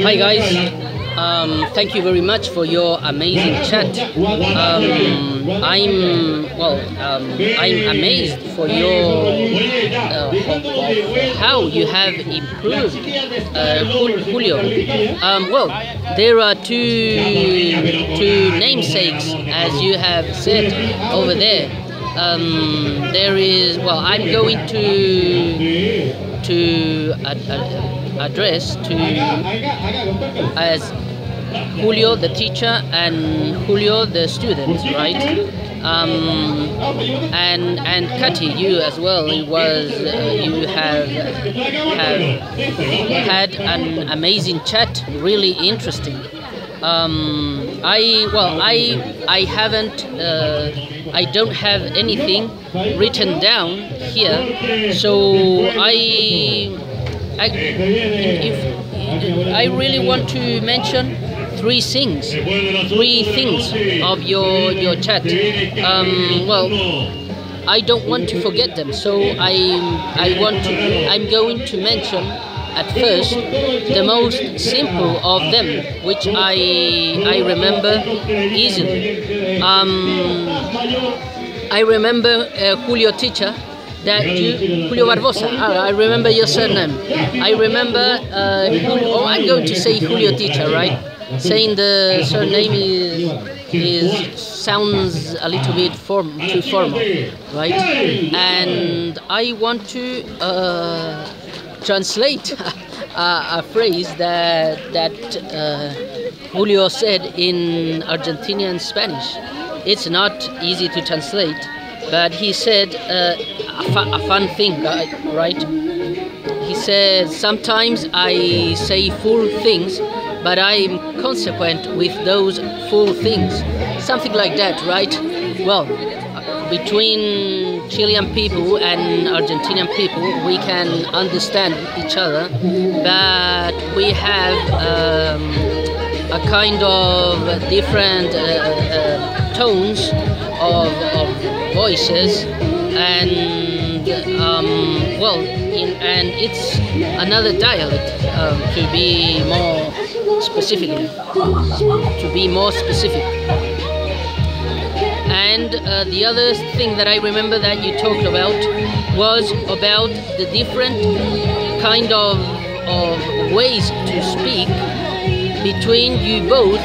Hi guys, thank you very much for your amazing chat. I'm amazed for your how you have improved, Julio. There are two namesakes, as you have said over there. There is, I'm going to address to as Julio the teacher and Julio the student, right? And Katty, you as well. It was you have had an amazing chat, really interesting. I don't have anything written down here, so I really want to mention three things of your chat. I don't want to forget them, so I'm going to mention at first the most simple of them, which I remember easily. I remember Julio teacher, that Julio Barbosa. I remember your surname. I remember. I'm going to say Julio teacher, right? Saying the surname sounds a little bit too formal, right? And I want to translate a phrase that Julio said in Argentinian Spanish. It's not easy to translate, but he said a fun thing, right? He said, sometimes I say full things, but I'm consequent with those full things. Something like that, right? Well, between Chilean people and Argentinian people, we can understand each other, but we have a kind of different tones of voices, and and it's another dialect, to be more specific. And the other thing that I remember that you talked about was about the different kind of ways to speak between you both,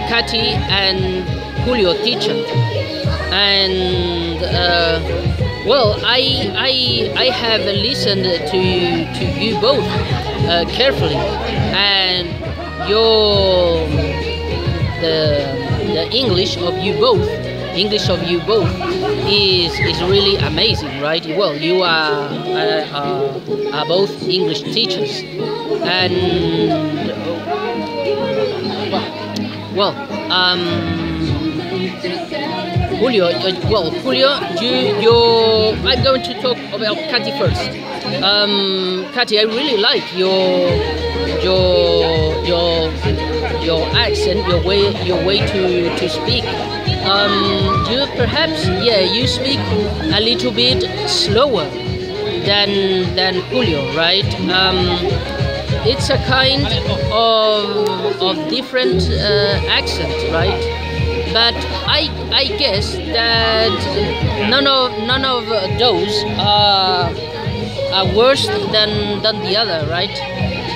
Katty and Julio teacher. And I have listened to you both carefully, and the English of you both is really amazing, right? Well, you are both English teachers, and Julio, I'm going to talk about Katty first. Katty, I really like your accent, your way to speak. You speak a little bit slower than Julio, right? It's a kind of different accent, right? But I guess that none of those are worse than the other, right?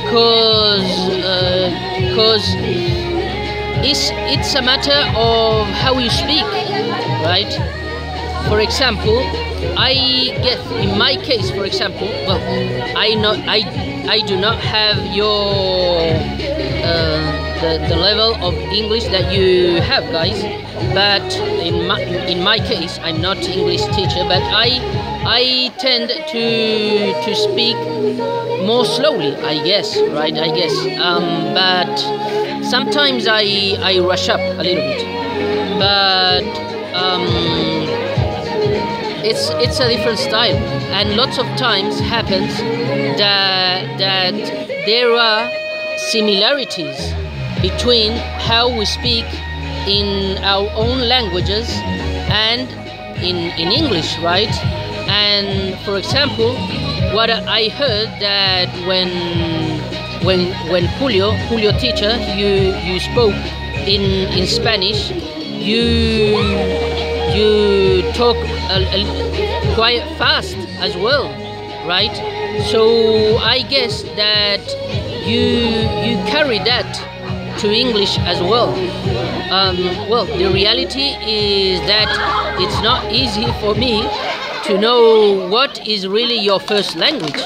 Because it's a matter of how you speak, right? For example, I guess in my case, for example, I do not have your the level of English that you have, guys. But in my case, I'm not English teacher, but I tend to speak more slowly, I guess, right? But sometimes I rush up a little bit. But it's a different style, and lots of times happens that there are similarities between how we speak in our own languages and in English, right? And for example, what I heard that when when Julio teacher, you spoke in Spanish, you talk quite fast as well, right? So I guess that you carry that to English as well. Well, the reality is that it's not easy for me to know what is really your first language,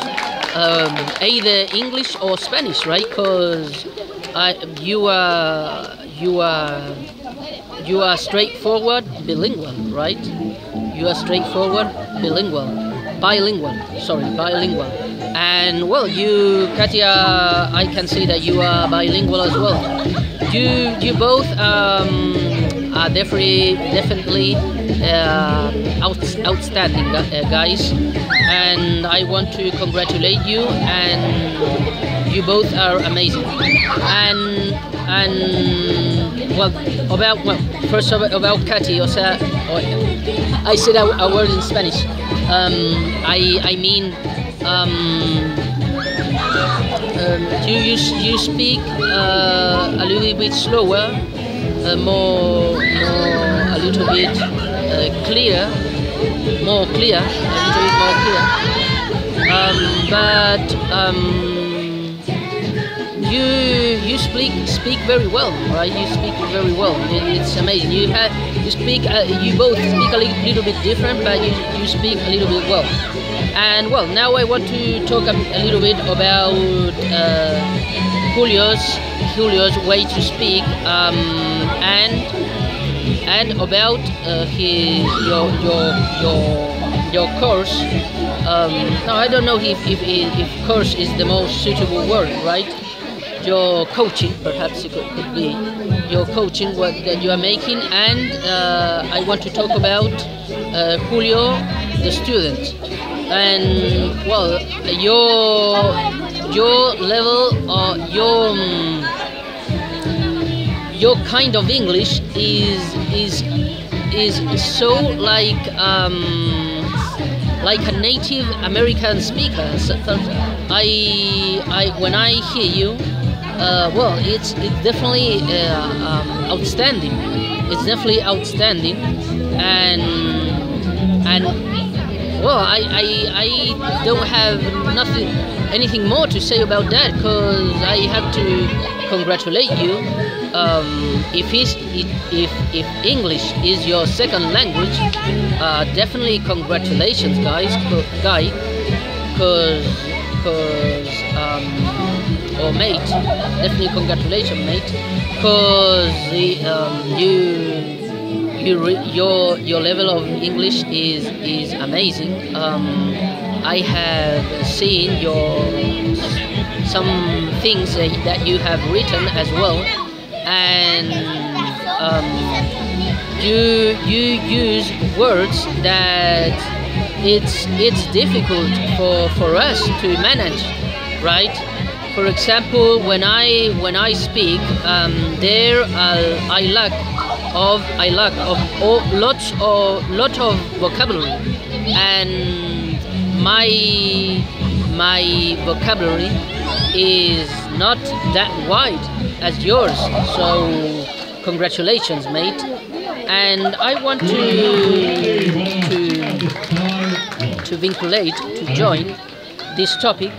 either English or Spanish, right? Because you are straightforward bilingual, right? You are straightforward bilingual. And well, you, Katia, I can see that you are bilingual as well. You both are definitely outstanding guys, and I want to congratulate you. And you both are amazing. And first about Katy, I said a word in Spanish. I mean, you speak a little bit slower, more a little bit clear, a little bit more clear. You speak very well, right? You speak very well. It's amazing. You both speak a little bit different, but you speak a little bit well. And well, now I want to talk a little bit about Julio's way to speak, and about your course. Now I don't know if course is the most suitable word, right? Your coaching, perhaps it could be your coaching what that you are making, and I want to talk about Julio, the student, and well, your level or your kind of English is so like a Native American speaker. So when I hear you. Well, it's definitely outstanding. It's definitely outstanding, and well, I don't have anything more to say about that, because I have to congratulate you. If English is your second language, definitely congratulations, guys, or mate, definitely congratulations, mate, because your level of English is amazing. I have seen some things that you have written as well, and you use words that it's difficult for us to manage, right? For example, when I speak, there I lack of lot of vocabulary, and my vocabulary is not that wide as yours. So congratulations, mate. And I want to vinculate, to join this topic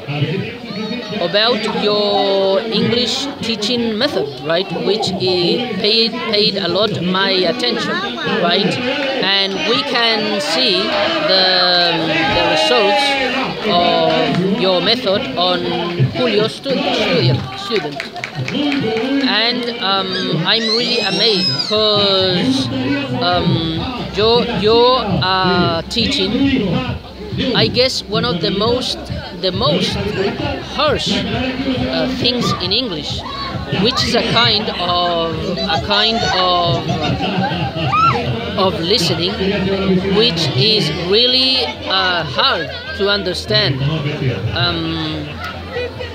about your English teaching method, right? Which paid a lot my attention, right? And we can see the results of your method on Julio's student. And I'm really amazed, because your teaching, I guess, one of the most harsh things in English, which is a kind of listening, which is really hard to understand.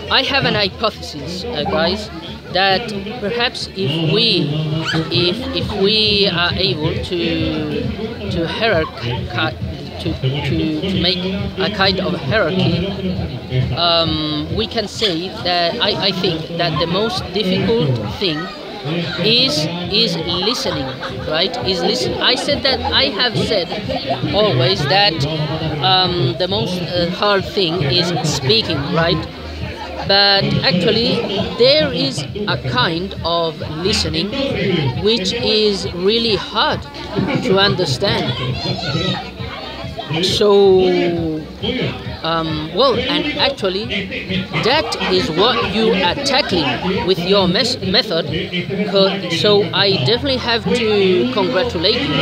I have an hypothesis, guys, that perhaps if to make a kind of hierarchy, we can say that I think that the most difficult thing is listening, right? Is listen. I have said always that the most hard thing is speaking, right? But actually there is a kind of listening which is really hard to understand. So well, and actually that is what you are tackling with your method. So I definitely have to congratulate you.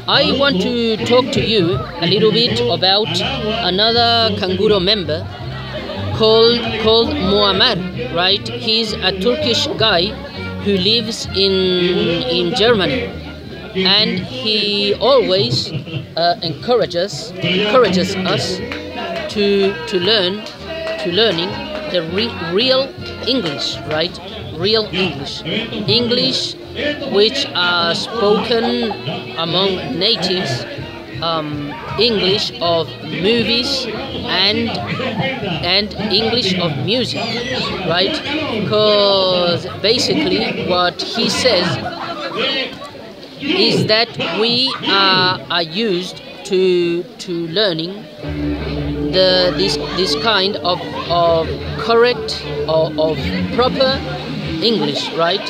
I want to talk to you a little bit about another Kanguro member called Muammar, right? He's a Turkish guy who lives in Germany, and he always encourages us to learning the real English, right? Real English which are spoken among natives, English of movies and English of music, right? Because basically what he says is that we are used to learning this kind of correct or of proper English, right?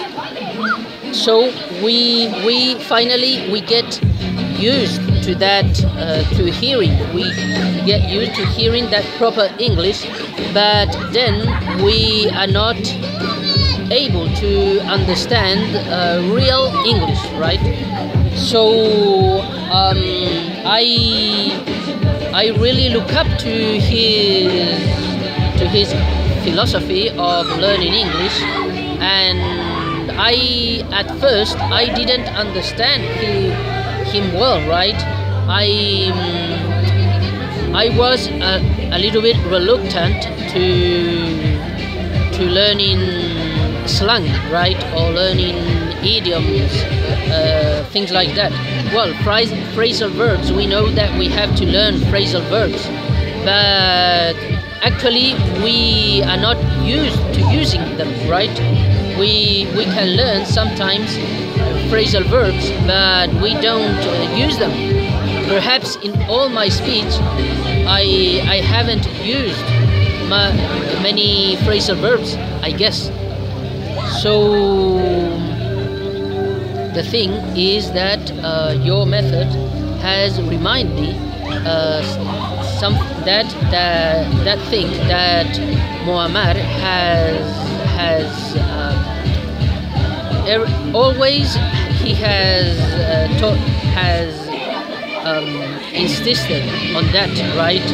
So we finally get used to that, to hearing. We get used to hearing that proper English, but then we are not able to understand real English, right? So I really look up to his philosophy of learning English, and at first I didn't understand him well, right? I was a little bit reluctant to learning slang, right, or learning idioms, things like that. Well, phrasal verbs, we know that we have to learn phrasal verbs, but actually we are not used to using them, right? We can learn sometimes phrasal verbs, but we don't use them. Perhaps in all my speech I haven't used many phrasal verbs, I guess. So the thing is that your method has reminded me that thing that Muammar has always he has insisted on that, right?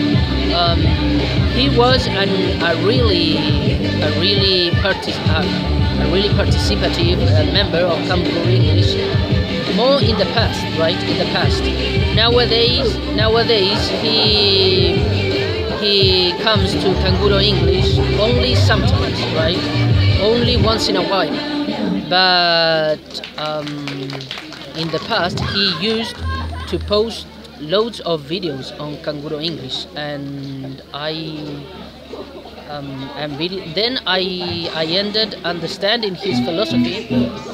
He was a really participative member of Kanguro English, more in the past, right? In the past. Nowadays he comes to Kanguro English only sometimes, right? Only once in a while. But in the past he used to post loads of videos on Kanguro English, and then I ended understanding his philosophy,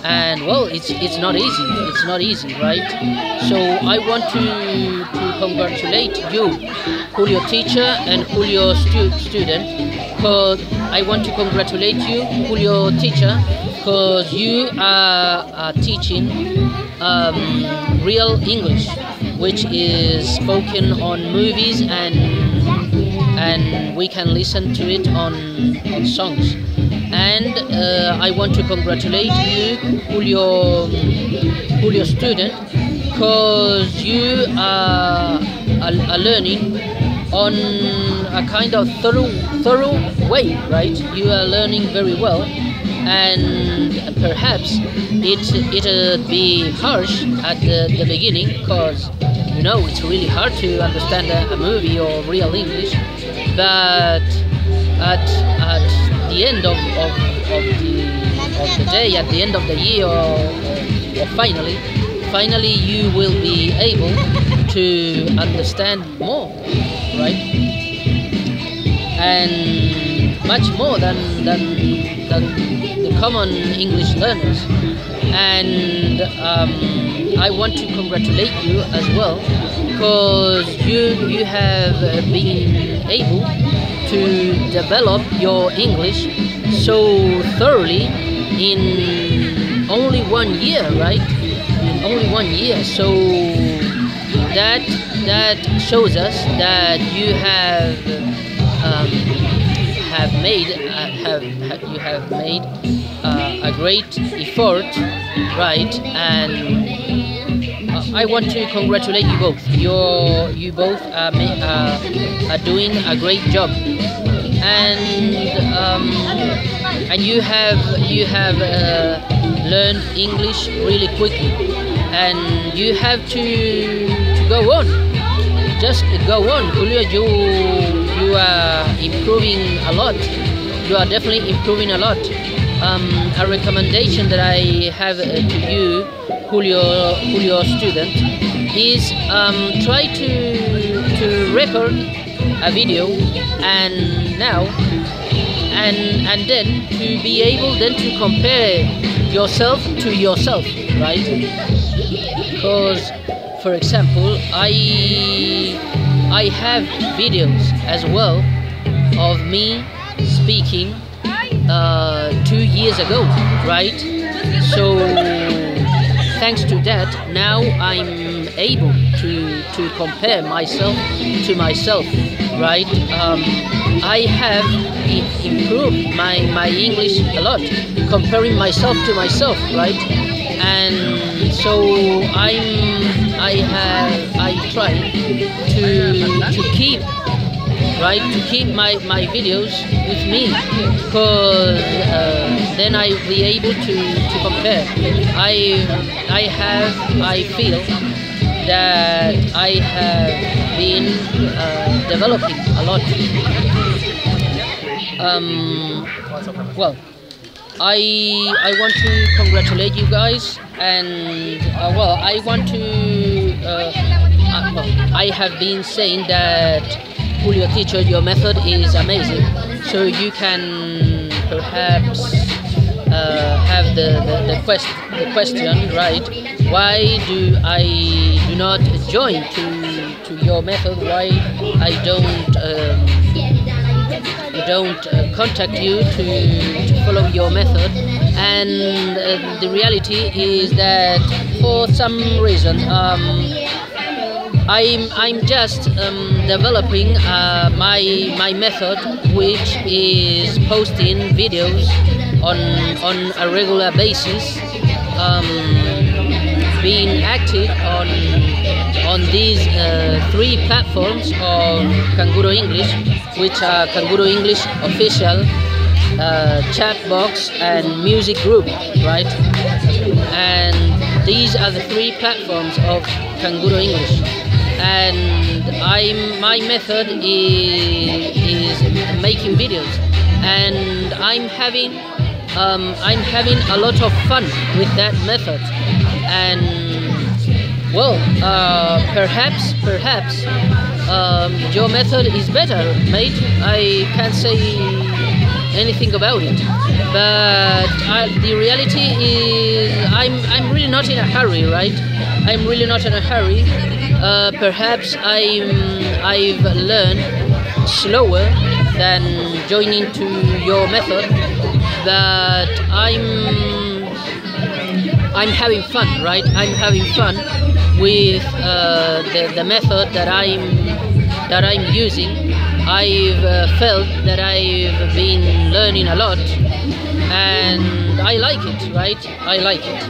and well, it's not easy, right? So I want to congratulate you, Julio teacher and Julio student, because I want to congratulate you, Julio teacher, because you are teaching real English, which is spoken on movies, and we can listen to it on songs. And I want to congratulate you, Julio student, because you are learning on a kind of thorough way, right? You are learning very well, and perhaps it'll be harsh at the beginning, because you know it's really hard to understand a movie or real English. But at the end of the day, at the end of the year, or finally you will be able to understand more, right? And much more than the common English learners. And I want to congratulate you as well, because you have been able to develop your English so thoroughly in only 1 year, right? In only 1 year. So that shows us that you have made a great effort, right? And I want to congratulate you both. You both are doing a great job, and you have learned English really quickly, and you have to go on. Just go on, Julio. You are improving a lot. You are definitely improving a lot. A recommendation that I have to you, Julio student, is try to record a video and then to be able then to compare yourself to yourself, right? Because, for example, I have videos as well of me speaking 2 years ago, right? So thanks to that, now I'm able to compare myself to myself, right? I have improved my English a lot, comparing myself to myself, right? And so I try to keep my videos with me, because then I'll be able to compare. I feel that I have been developing a lot. Well, I want to congratulate you guys, and well, I want to I have been saying that, Julio teacher, your method is amazing, so you can perhaps have the question, right? Why do I do not join to your method? Why I don't contact you to follow your method? And the reality is that for some reason I'm just developing my method, which is posting videos on a regular basis, being active on these 3 platforms of Canguro English, which are Canguro English Official, Chat Box, and Music Group, right? And these are the 3 platforms of Canguro English. And my method is making videos, and I'm having a lot of fun with that method. And well, perhaps your method is better, mate. I can't say anything about it, but the reality is I'm really not in a hurry, right? I'm really not in a hurry. Perhaps I've learned slower than joining to your method, but I'm having fun, right? I'm having fun with the method that I'm using. I've felt that I've been learning a lot, and I like it, right? I like it,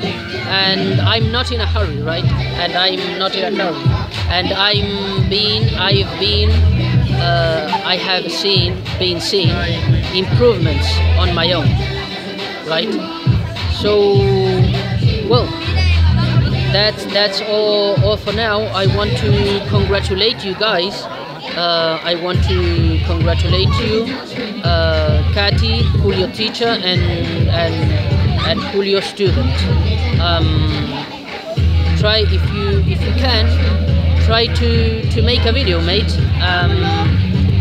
and I'm not in a hurry, right? And I'm not in a hurry, and I have been seeing improvements on my own, right? So, well, that's all for now. I want to congratulate you guys. I want to congratulate you, Katty, Julio teacher, and Julio student. Try, if you can, try to make a video, mate.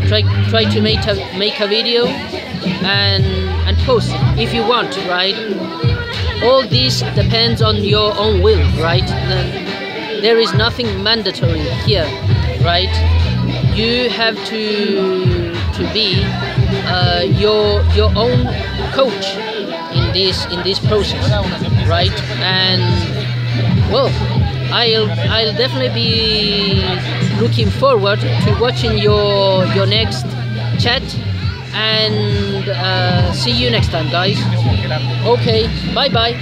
Try to make a video and post it if you want, right? All this depends on your own will, right? There is nothing mandatory here, right? You have to be your own coach in this process, right? And well, I'll definitely be looking forward to watching your next chat, and see you next time, guys. Okay, bye bye.